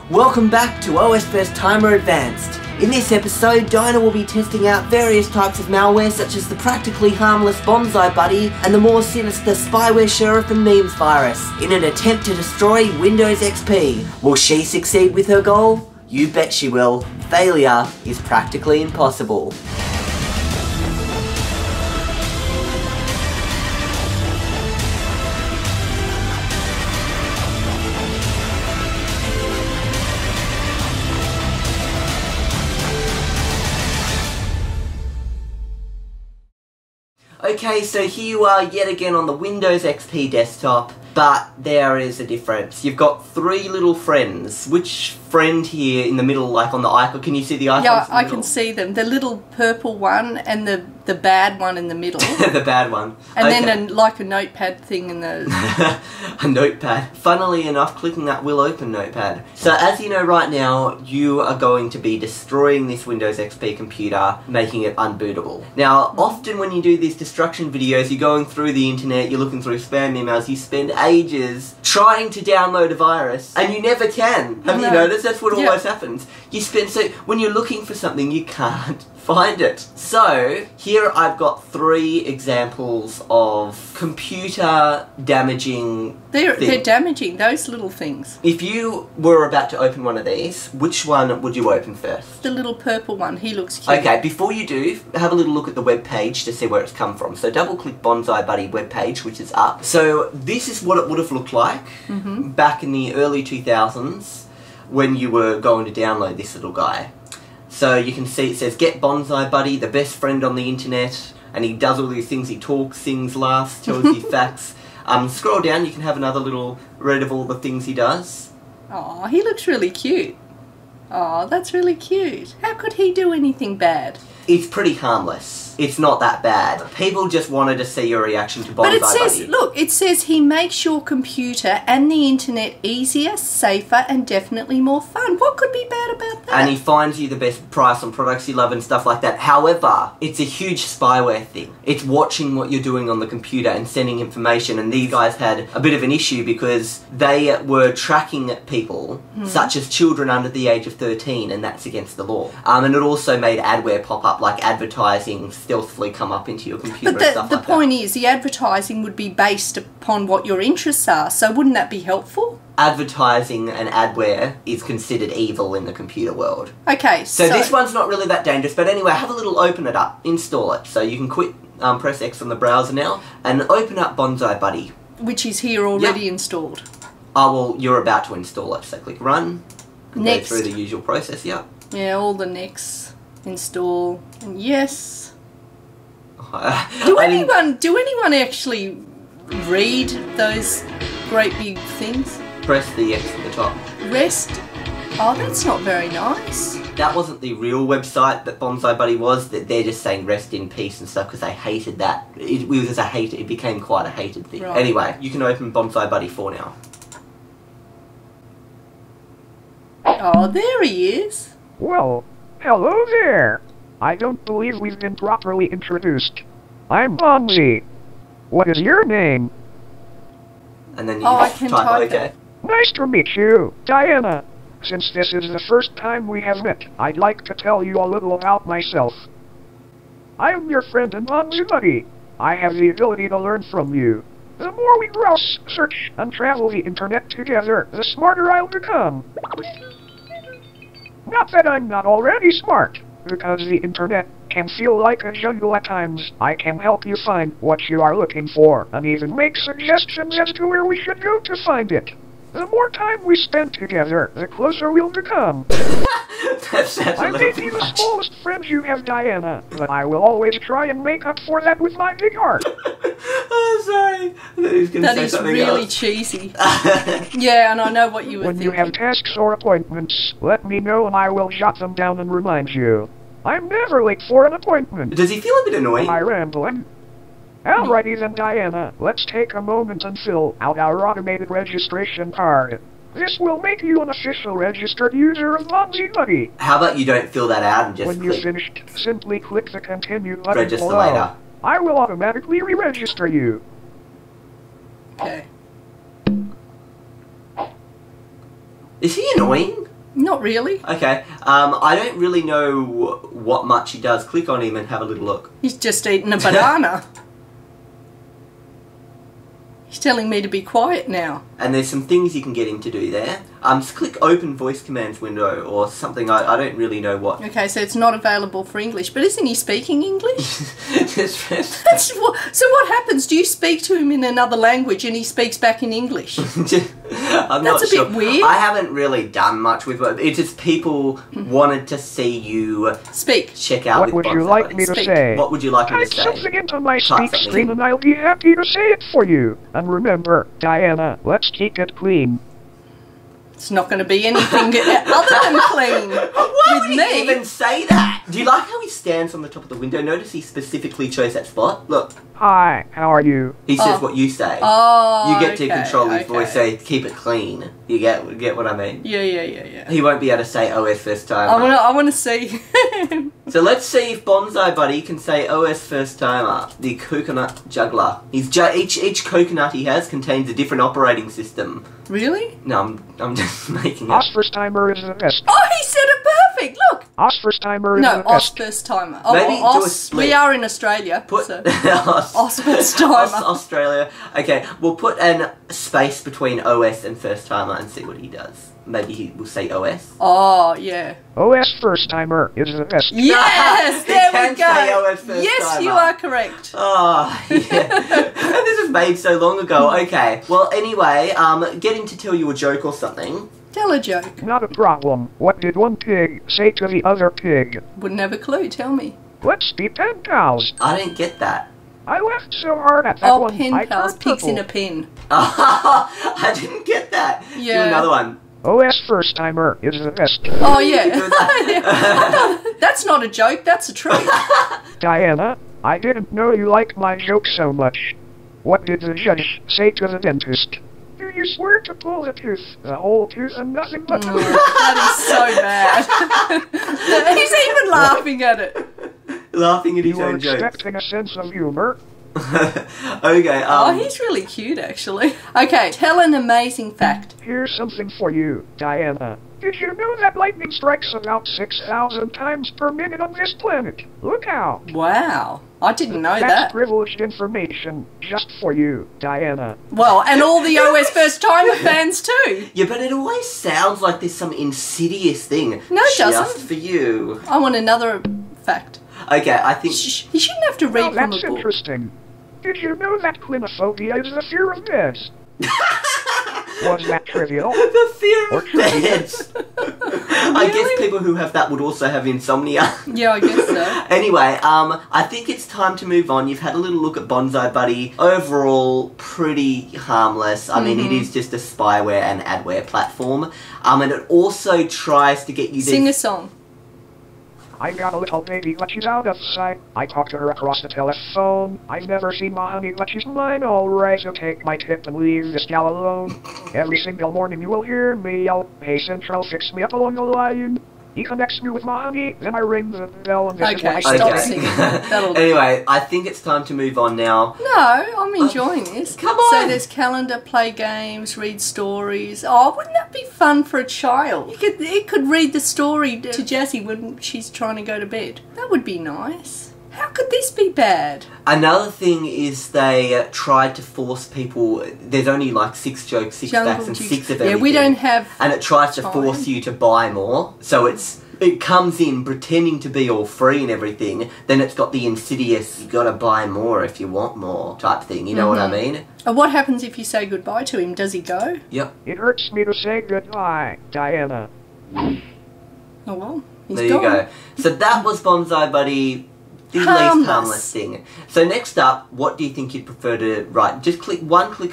Welcome back to OSFirstTimer Advanced. In this episode, Dinah will be testing out various types of malware such as the practically harmless Bonzi Buddy and the more sinister SpySheriff and MEMZ virus in an attempt to destroy Windows XP. Will she succeed with her goal? You bet she will. Failure is practically impossible. Okay, so here you are yet again on the Windows XP desktop, but there is a difference. You've got three little friends. Which friend here in the middle, like on the icon, can you see the icons? Yeah, I can see them. The little purple one and the bad one in the middle. The bad one. And okay. Then like a notepad thing in the... A notepad. Funnily enough, clicking that will open Notepad. So as you know right now, you are going to be destroying this Windows XP computer, making it unbootable. Now, often when you do these destruction videos, you're going through the internet, you're looking through spam emails, you spend ages trying to download a virus, and you never can. Have you noticed? That's what always happens. You spend, so when you're looking for something, you can't find it. So, here I've got three examples of computer damaging They're damaging, those little things. If you were about to open one of these, which one would you open first? The little purple one, he looks cute. Okay, before you do, have a little look at the web page to see where it's come from. So double click Bonzi Buddy web page, which is up. So this is what it would have looked like back in the early 2000s when you were going to download this little guy. So you can see it says, get Bonzi Buddy, the best friend on the internet, and he does all these things, he talks, sings, laughs, tells you facts. Scroll down, you can have another little read of all the things he does. Aw, he looks really cute. Aw, that's really cute. How could he do anything bad? It's pretty harmless. It's not that bad. People just wanted to see your reaction to Bonzi Buddy. But it says, look, it says he makes your computer and the internet easier, safer, and definitely more fun. What could be bad about that? And he finds you the best price on products you love and stuff like that. However, it's a huge spyware thing. It's watching what you're doing on the computer and sending information. And these guys had a bit of an issue because they were tracking people, such as children under the age of 13, and that's against the law. And it also made adware pop up, like advertising stealthily come up into your computer and stuff like that. But the point is, the advertising would be based upon what your interests are, so wouldn't that be helpful? Advertising and adware is considered evil in the computer world. Okay, so this one's not really that dangerous, but anyway, have a little open it up, install it. So you can quit, press X on the browser now, and open up Bonzi Buddy. Which is here already installed. Oh, well, you're about to install it, so click run. And next. Go through the usual process, yeah. Yeah, all the next, install, and yes. Do anyone actually read those great big things? Press the X at the top. Rest? Oh, that's not very nice. That wasn't the real website that Bonzi Buddy was. That they're just saying rest in peace and stuff because they hated that. It became quite a hated thing. Right. Anyway, you can open Bonzi Buddy 4 now. Oh, there he is. Well, hello there. I don't believe we've been properly introduced. I'm Bonzi. What is your name? And then you I can type okay. Nice to meet you, Diana. Since this is the first time we have met, I'd like to tell you a little about myself. I am your friend and Bonzi Buddy. I have the ability to learn from you. The more we browse, search, and travel the internet together, the smarter I'll become. Not that I'm not already smart, because the internet can feel like a jungle at times. I can help you find what you are looking for, and even make suggestions as to where we should go to find it. The more time we spend together, the closer we'll become. I may be the smallest friend you have, Diana, but I will always try and make up for that with my big heart. Oh, sorry. That is really cheesy. Yeah, and I know what you were thinking. When you have tasks or appointments, let me know and I will jot them down and remind you. I'm never late for an appointment. Does he feel a bit annoying? Am I rambling? Alrighty then, Diana. Let's take a moment and fill out our automated registration card. This will make you an official registered user of Bonzi Buddy. How about you don't fill that out and just When you're finished, simply click the continue button register below. later. I will automatically re-register you. Okay. Is he annoying? Not really. Okay, I don't really know what much he does. Click on him and have a little look. He's just eating a banana. He's telling me to be quiet now. And there's some things you can get him to do there. Just click open voice commands window or something. I don't really know what. Okay, so it's not available for English. But isn't he speaking English? So what happens? Do you speak to him in another language and he speaks back in English? I'm That's not a sure. bit weird. I haven't really done much with it. It's just people wanted to see you Speak. check out What with would you Bonzi like Buddy. me to Speak. say? What would you like me to Type say? something into my Type speak something. screen and I'll be happy to say it for you. And remember, Diana, let's keep it clean. It's not going to be anything other than clean. Why would with he me. even say that? Do you like how he stands on the top of the window? Notice he specifically chose that spot. Look, Hi, how are you? he says Oh. what you say. Oh, You get to okay, control his okay. voice, say keep it clean. You get what I mean? Yeah. He won't be able to say OS first timer. I want to see. So let's see if Bonzi Buddy can say OS first timer, the coconut juggler. Each coconut he has contains a different operating system. Really? No, I'm just making it. OSFirstTimer is the best. Oh, he said it perfect. Look. OSFirstTimer is No, the best. OSFirstTimer. Oh, Maybe do a split. We are in Australia. Put so. OSFirstTimer. OSFirstTimer. Australia. Okay, we'll put an space between OS and first timer and see what he does. Maybe he will say OS. Oh, yeah. OSFirstTimer is the best. Yes, He there can we go. say OS first Yes, timer. you are correct. Oh, yeah. And this was made so long ago. Okay. Well, anyway, get him to tell you a joke or something. Tell a joke. Not a problem. What did one pig say to the other pig? Wouldn't have a clue. Tell me. Let's be pen pals. I didn't get that. I laughed so hard at that Oh, one. pen I pals. turned Pigs in a purple. pen. I didn't get that. Yeah. Do another one. OSFirstTimer is the best. Oh, yeah. Do that. That's not a joke. That's a truth. Diana, I didn't know you liked my joke so much. What did the judge say to the dentist? Do you swear to pull the tooth, the whole tooth and nothing but the Oh, tooth? that is so bad. He's even laughing at it. Laughing at his You were own jokes. expecting a sense of humor. Okay, Oh, he's really cute, actually. Okay, tell an amazing fact. Here's something for you, Diana. Did you know that lightning strikes about 6,000 times per minute on this planet? Look out! Wow. I didn't know That's that. privileged information just for you, Diana. Well, and all the OSFirstTimer fans too. Yeah, but it always sounds like there's some insidious thing. No, it just doesn't. for you. I want another fact. Okay, I think... Shh, you shouldn't have to Now read from that's a book. interesting. Did you know that clinophobia is the fear of beds? Was that trivial? The fear Or of beds. I guess people who have that would also have insomnia. Yeah, I guess so. Anyway, I think it's time to move on. You've had a little look at Bonzi Buddy. Overall, pretty harmless. I mean, it is just a spyware and adware platform. And it also tries to get you... Sing a song. I got a little baby, but she's out of sight. I talked to her across the telephone. I've never seen my honey, but she's mine. Alright, so take my tip and leave this gal alone. Every single morning you will hear me yell, "Hey Central, fix me up along the line." He connects me with my honey, then I ring the bell and this is what I Okay, say. stop singing. That'll do. Anyway, I think it's time to move on now. No, I'm enjoying this. Come So on. there's calendar, play games, read stories. Oh, wouldn't that be fun for a child? It could read the story to Jazzy when she's trying to go to bed. That would be nice. How could this be bad? Another thing is they tried to force people... There's only like 6 jokes, 6 Jungle facts and Juice. 6 of Yeah, everything. we don't have... And it tries to time. force you to buy more. So it comes in pretending to be all free and everything. Then it's got the insidious, you gotta buy more if you want more type thing. You know what I mean? And what happens if you say goodbye to him? Does he go? Yep. It hurts me to say goodbye, Diana. Oh well, he's There gone. you go. So that was Bonzi Buddy, the least harmless thing. So next up, what do you think you'd prefer to write? Just click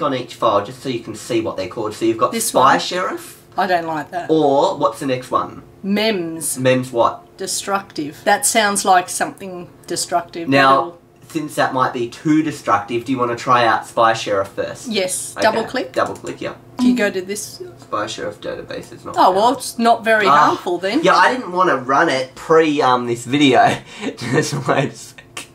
on each file just so you can see what they're called. So you've got This one? SpySheriff, I don't like that. or what's the next one? MEMZ. MEMZ what? Destructive. That sounds like something destructive. Now, since that might be too destructive, do you want to try out SpySheriff first? Yes. Okay, Double click. Double click, yeah. Do you go to this? SpySheriff database is not... Oh, well, it's not very harmful then. Yeah, I didn't want to run it pre this video. Just wait a sec.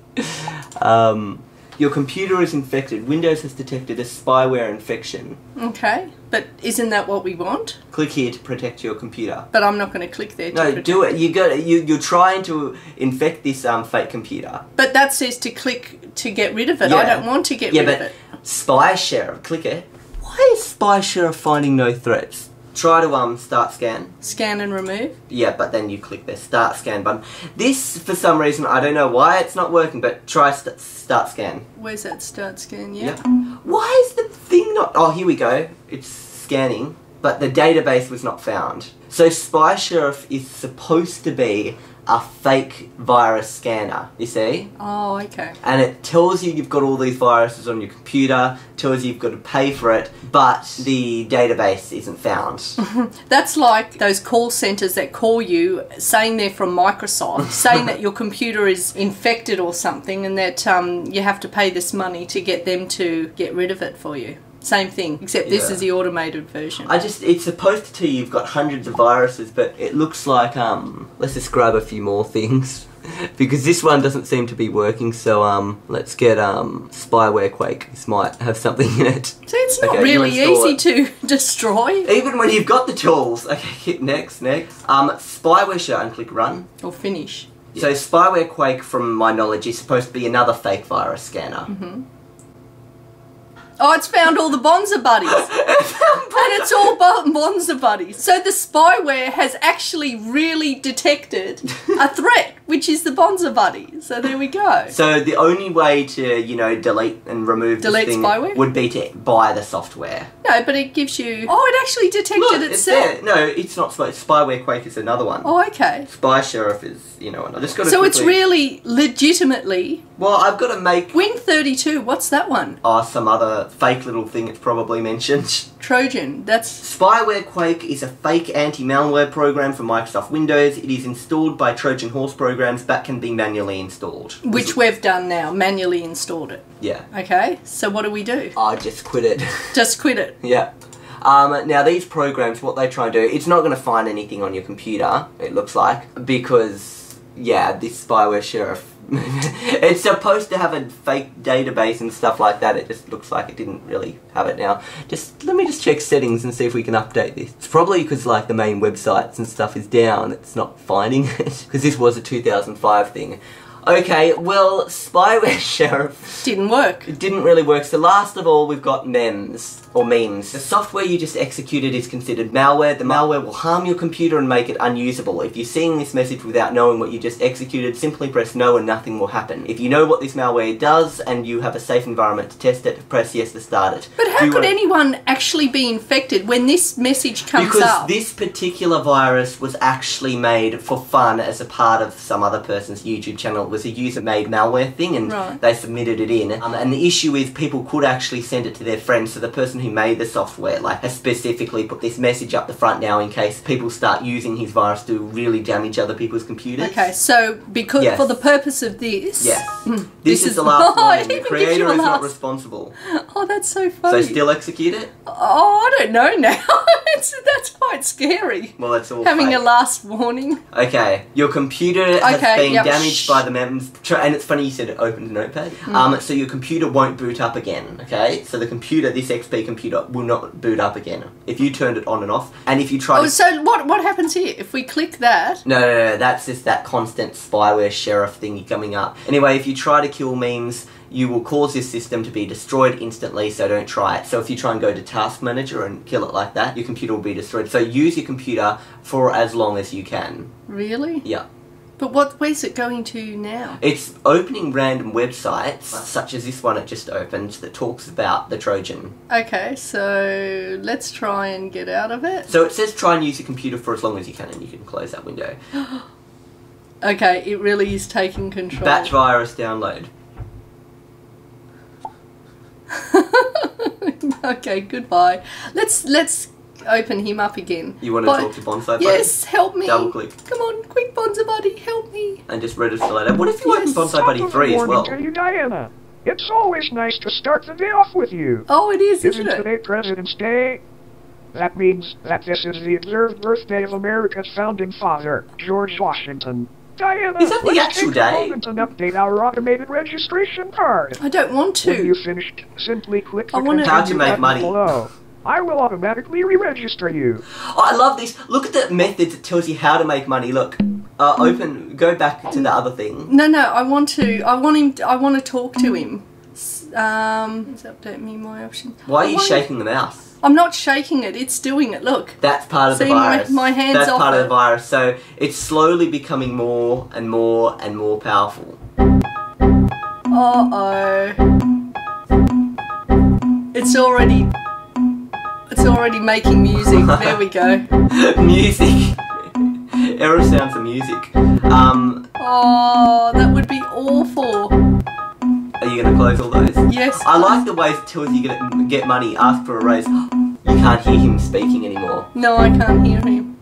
Your computer is infected. Windows has detected a spyware infection. Okay, but isn't that what we want? Click here to protect your computer. But I'm not going to click there. No, do it. You're trying to infect this fake computer. But that says to click to get rid of it. Yeah. I don't want to get rid of it. SpySheriff, click it. Why is SpySheriff finding no threats? Try to start scan. Scan and remove? Yeah, but then you click the start scan button. This, for some reason, I don't know why it's not working, but try start scan. Where's that start scan? Yeah. Why is the thing not... Oh, here we go. It's scanning, but the database was not found. So SpySheriff is supposed to be a fake virus scanner, you see? Oh, okay. And it tells you you've got all these viruses on your computer, tells you you've got to pay for it, but the database isn't found. That's like those call centres that call you saying they're from Microsoft, saying that your computer is infected or something and that you have to pay this money to get them to get rid of it for you. Same thing, except this is the automated version. It's supposed to tell you you've got hundreds of viruses, but it looks like, let's just grab a few more things. Because this one doesn't seem to be working, so let's get Spyware Quake. This might have something in it. So it's not really easy to destroy. Even when you've got the tools. Okay, hit next. Spyware Share and click run. Or finish. So Spyware Quake, from my knowledge, is supposed to be another fake virus scanner. Oh, it's found all the Bonzi buddies. And it's all Bonzi buddies. So the spyware has actually really detected a threat, which is the Bonzi buddies. So there we go. So the only way to, delete and remove this thing spyware would be to buy the software. No, but it gives you... Oh, it actually detected itself. It's there. No, it's not Spyware Quake is another one. Oh, okay. SpySheriff is, and I just got to So it's really legitimately... Well, I've got to make... Win32, what's that one? Oh, some other fake little thing it's probably mentioned. Trojan, that's... Spyware Quake is a fake anti-malware program for Microsoft Windows. It is installed by Trojan horse programs that can be manually installed. Which we've done now, manually installed it. Yeah. Okay, so what do we do? I just quit it. Just quit it? Yeah. Now these programs, what they try and do, it's not going to find anything on your computer, it looks like, because, yeah, this Spyware Sheriff, it's supposed to have a fake database and stuff like that. It just looks like it didn't really have it now. Let me just check settings and see if we can update this. It's probably because like the main websites and stuff is down, it's not finding it, because this was a 2005 thing. Okay, well, Spyware Sheriff... Didn't work. It didn't really work. So last of all, we've got MEMZ, or MEMZ. The software you just executed is considered malware. The malware will harm your computer and make it unusable. If you're seeing this message without knowing what you just executed, simply press no and nothing will happen. If you know what this malware does and you have a safe environment to test it, press yes to start it. But how could anyone actually be infected when this message comes up? Because this particular virus was actually made for fun as a part of some other person's YouTube channel. It was a user-made malware thing, and they submitted it in. And the issue is people could actually send it to their friends, so the person who made the software has specifically put this message up the front now in case people start using his virus to really damage other people's computers. Okay, so because for the purpose of this... Yes. This is the last warning. The creator is not responsible. Oh, that's so funny. So still execute it? Oh, I don't know now. That's quite scary. Well, it's all having fake. a last warning. Okay, your computer has been damaged by the MEMZ, and it's funny you said it opened a notepad. So your computer won't boot up again, okay? So the computer, this XP computer, will not boot up again if you turned it on and off. And if you try so what happens here? If we click that... No, that's just that constant Spyware Sheriff thingy coming up. Anyway, if you try to kill MEMZ, you will cause this system to be destroyed instantly, so don't try it. So if you try and go to Task Manager and kill it like that, your computer will be destroyed. So use your computer for as long as you can. Really? Yeah. But where's it going to now? It's opening random websites, such as this one it just opened, that talks about the Trojan. Okay, so let's try and get out of it. So it says try and use your computer for as long as you can, and you can close that window. Okay, it really is taking control. Batch virus download. Okay, goodbye. Let's open him up again. You want to talk to Bonzi Buddy? Yes, help me. Double click. Come on, quick, Bonzi Buddy, help me. And just register later. What if you open Bonzi Buddy 3 as well? To you, Diana. It's always nice to start the day off with you. Oh, it is, isn't it? Today President's Day? That means that this is the observed birthday of America's founding father, George Washington. Diana, Is that the let's actual take a day? moment and update our automated registration card. I don't want When you to. finished, simply click the I wanna- How to continue make button money. below. I will automatically re-register you. Oh, I love this. Look at the methods. It tells you how to make money. Look, go back to the other thing. No, I want to. I want to talk to him. Let's update me my options. Why are you shaking the mouse? I'm not shaking it. It's doing it. Look. That's part of the See, virus. my hand's That's off part of it. the virus. So it's slowly becoming more and more and more powerful. Uh-oh. It's already making music. There we go. Music. Error sounds of music. Oh, that would be awful. Are you going to close all those? Yes. I like the way it tells you get money, ask for a raise. You can't hear him speaking anymore. No, I can't hear him.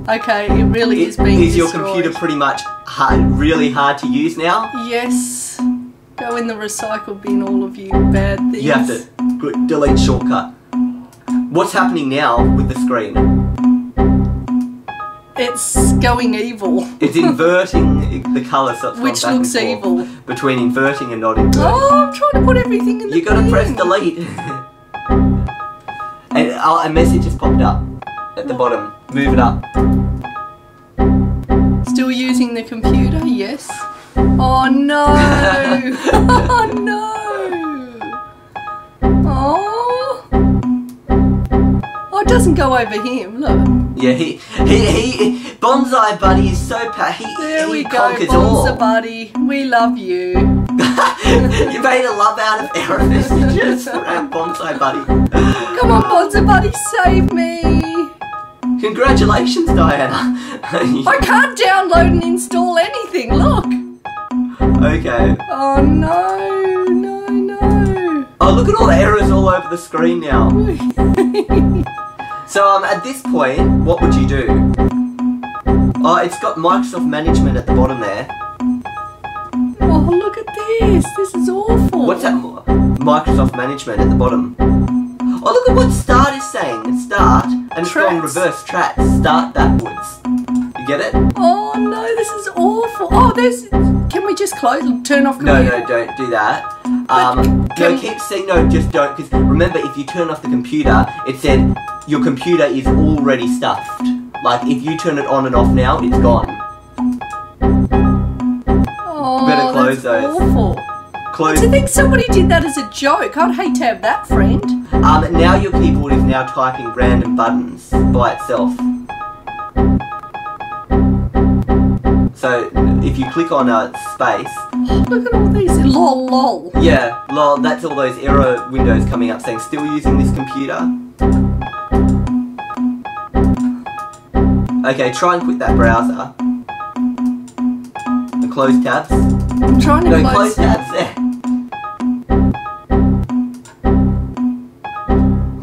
Okay, it really is being Is your destroyed. computer pretty much really hard to use now? Yes. Go in the recycle bin, all of you bad things. You have to delete shortcut. What's happening now with the screen? It's going evil. It's inverting the colour, so it's Which gone back looks and forth evil. between inverting and not inverting. Oh, I'm trying to put everything in the You gotta bin. press delete. And a message has popped up at the bottom. Move it up. Still using the computer? Yes. Oh no! Oh no! Oh! Oh, it doesn't go over him. Look. Yeah, he Bonzi Buddy is so There we he go, conquers Bonza all. buddy. We love you. You made a love out of error messages around Bonzi Buddy. Come on, Bonza buddy, save me. Congratulations, Diana. I can't download and install anything. Look. Okay. Oh no! Oh, look at all the errors all over the screen now. So at this point, what would you do? Oh, it's got Microsoft Management at the bottom there. Oh, look at this. This is awful. What's that? Microsoft Management at the bottom. Oh, look at what start is saying. It's start, and it's gone Trats. reverse trats. Start backwards. You get it? Oh no, this is awful. Oh, there's. Can we just turn off No, computer? don't do that. But No, keep saying no, just don't, because remember, if you turn off the computer, it said your computer is already stuffed. Like, if you turn it on and off now, it's gone. Oh, Better close that's those. awful. Close. To think somebody did that as a joke. I'd hate to have that friend. Now your keyboard is now typing random buttons by itself. So, if you click on space, Look at all these. Lol. yeah, lol, that's all those error windows coming up saying, still using this computer? Okay, try and quit that browser. And close tabs. I'm trying to No, close. close tabs there.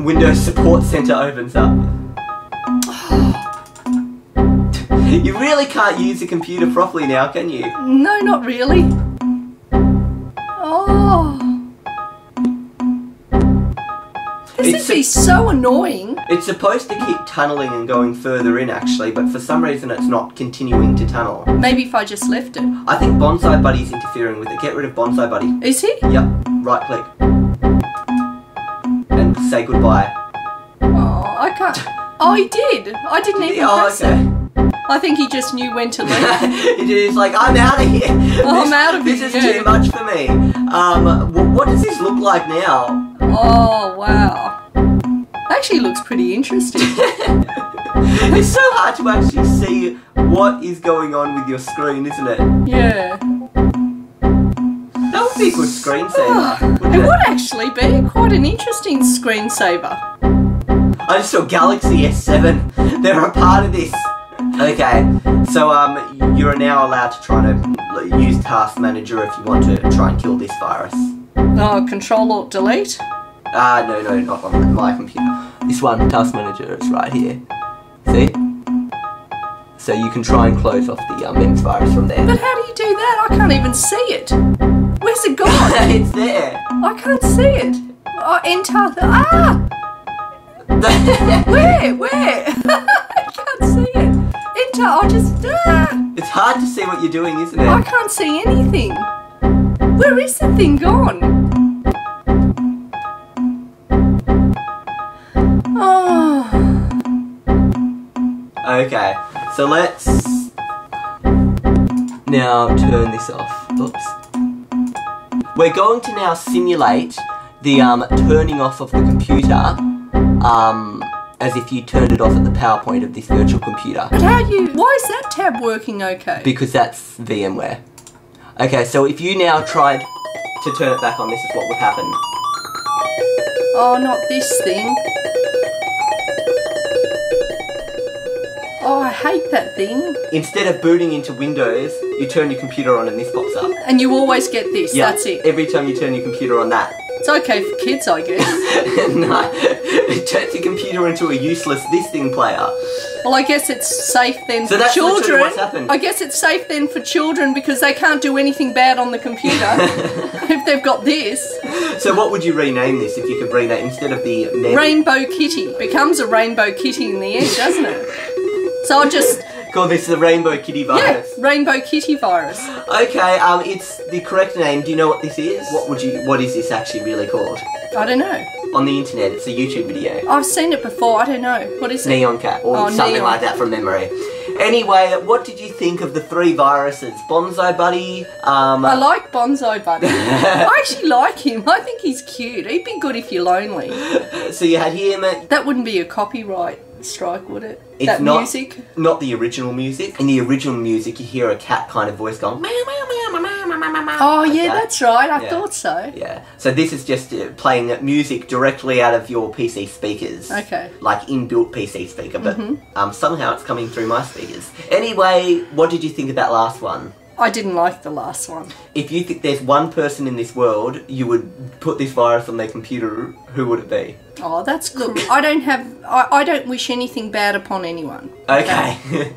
Windows Support Center opens up. You really can't use a computer properly now, can you? No, not really. Oh. This would be so annoying. It's supposed to keep tunneling and going further in, actually, but for some reason it's not continuing to tunnel. Maybe if I just left it. I think Bonzi Buddy's interfering with it. Get rid of Bonzi Buddy. Is he? Yep, right click. And say goodbye. Oh, I can't. Oh, he did. I didn't even press it. I think he just knew when to leave. It's like, I'm out of here. I'm out of This here, is yeah. too much for me. What does this look like now? Oh, wow. Actually looks pretty interesting. It's so hard to actually see what is going on with your screen, isn't it? Yeah. That would be a good screensaver, It wouldn't it? would actually be quite an interesting screensaver. I just saw Galaxy S7. They're a part of this. Okay, so you're now allowed to try to use Task Manager if you want to try and kill this virus. Oh, Control-Alt-Delete? No, not on my computer. This one, Task Manager, is right here. See? So you can try and close off the MEMZ virus from there. But how do you do that? I can't even see it. Where's it gone? It's there. I can't see it. Oh, enter. Where? I can't see it. computer. I just... It's hard to see what you're doing, isn't I it? can't see anything. Where is the thing gone? Oh. Okay, so let's now turn this off. Oops. We're going to now simulate the turning off of the computer as if you turned it off at the power point of this virtual computer. But how you... Why is that tab working okay? Because that's VMware. Okay, so if you now tried to turn it back on, this is what would happen. Oh, not this thing. Oh, I hate that thing. Instead of booting into Windows, you turn your computer on and this pops up. And you always get this, Yeah, that's it. every time you turn your computer on that. It's okay for kids, I guess. No, it turns your computer into a useless this thing player. Well, I guess it's safe then So for that's literally children. what's happened. I guess it's safe then for children because they can't do anything bad on the computer if they've got this. So what would you rename this if you could rename instead of the MEMZ? Rainbow Kitty. Becomes a Rainbow Kitty in the end, doesn't it? So I'll just... Call this the Rainbow Kitty virus. Yeah, Rainbow Kitty virus. Okay, it's the correct name. Do you know what this is? What is this actually really called? I don't know. On the internet, it's a YouTube video. I've seen it before, I don't know. What is it? Neon Cat, or Oh, something Neon. like that from memory. Anyway, what did you think of the 3 viruses? Bonzi Buddy, I like Bonzi Buddy. I actually like him. I think he's cute. He'd be good if you're lonely. so you had him, That wouldn't be a copyright strike, would it? It's that not- music? not the original music. In the original music, you hear a cat kind of voice going, meow, meow, meow, meow, meow, meow, meow, Oh, like yeah, that. that's right. I Yeah. thought so. Yeah, so this is just playing music directly out of your PC speakers. Okay. Like inbuilt PC speaker, but somehow it's coming through my speakers. Anyway, what did you think of that last one? I didn't like the last one. If you think there's one person in this world you would put this virus on their computer, who would it be? Oh, that's good. I don't wish anything bad upon anyone. Okay.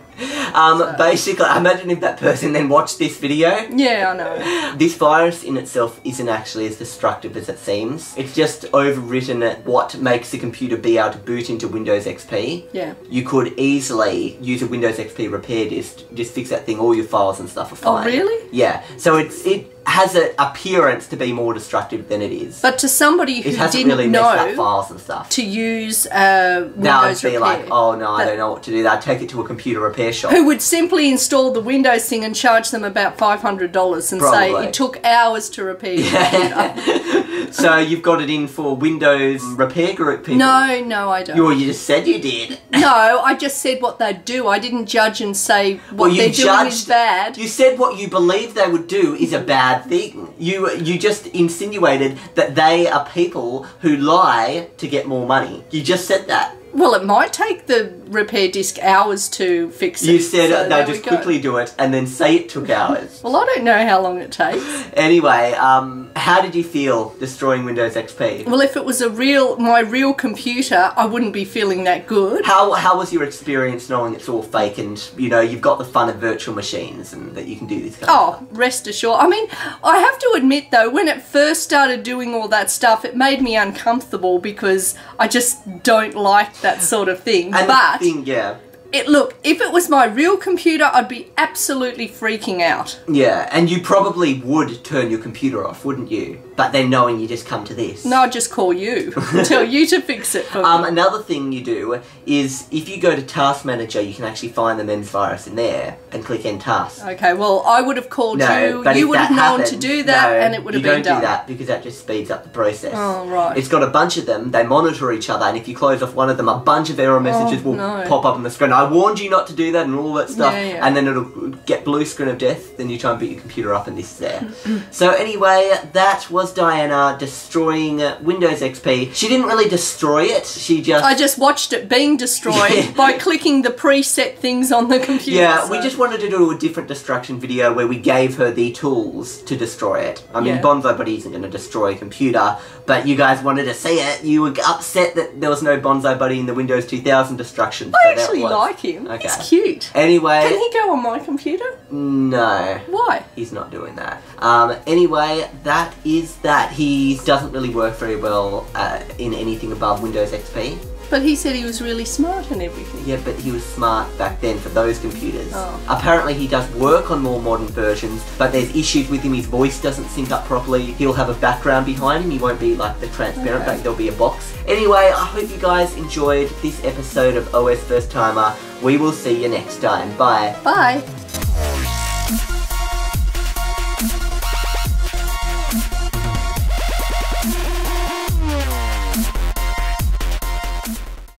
Basically, imagine if that person then watched this video. Yeah, I know. This virus in itself isn't actually as destructive as it seems. It's just overwritten what makes the computer be able to boot into Windows XP. Yeah. You could easily use a Windows XP repair disk, just fix that thing, all your files and stuff are fine. Oh, really? Yeah. So it has an appearance to be more destructive than it is. But to somebody who It hasn't didn't really messed up know files and stuff. to use Now Windows it'd be Repair, like, oh no, I But- don't know what to do. I'd take it to a computer repair shop. who would simply install the Windows thing and charge them about $500 and Probably. say it took hours to repair your computer. So you've got it in for Windows repair group people? No, I don't. You just said you did. No, I just said what they'd do. I didn't judge and say what they're doing is bad. You said what you believe they would do is a bad thing. You just insinuated that they are people who lie to get more money. You just said that. Well, it might take the repair disc hours to fix it. You said so they'll there just we go. quickly do it and then say it took hours. Well, I don't know how long it takes. Anyway, how did you feel destroying Windows XP? Well, if it was my real computer, I wouldn't be feeling that good. How was your experience knowing it's all fake and, you know, you've got the fun of virtual machines and that you can do this kind of stuff? Oh, rest assured. I mean, I have to admit though, when it first started doing all that stuff, it made me uncomfortable because I just don't like that sort of thing. And but the thing, yeah. look, if it was my real computer, I'd be absolutely freaking out. Yeah, and you probably would turn your computer off, wouldn't you? But then knowing you just come to this. No, I'd just call you and tell you to fix it for me. Another thing you do is if you go to Task Manager, you can actually find the MEMZ virus in there and click End Task. Okay, well, I would have called you. but You if would have that known to happened- do that, no, and it would have been You done. don't do that because that just speeds up the process. Oh, right. It's got a bunch of them. They monitor each other, and if you close off one of them, a bunch of error messages will no. pop up on the screen. I warned you not to do that and all that stuff, Yeah. and then it'll get blue screen of death. Then you try and boot your computer up, and this is there. So anyway, that was Diana destroying Windows XP. She didn't really destroy it. She just I just watched it being destroyed Yeah. by clicking the preset things on the computer. Yeah, we so- just wanted to do a different destruction video where we gave her the tools to destroy it. I mean, Yeah. Bonzi Buddy isn't going to destroy a computer, but you guys wanted to see it. You were upset that there was no Bonzi Buddy in the Windows 2000 destruction. I so that actually was- like him. Okay. He's cute. Anyway, Can he go on my computer? no. Why? He's not doing that. Anyway, that. He doesn't really work very well in anything above Windows XP. But he said he was really smart and everything. Yeah, but he was smart back then for those computers. Oh. Apparently he does work on more modern versions, but there's issues with him. His voice doesn't sync up properly. He'll have a background behind him. He won't be like the transparent back. There'll be a box. Anyway, I hope you guys enjoyed this episode of OS First Timer. We will see you next time. Bye. Bye.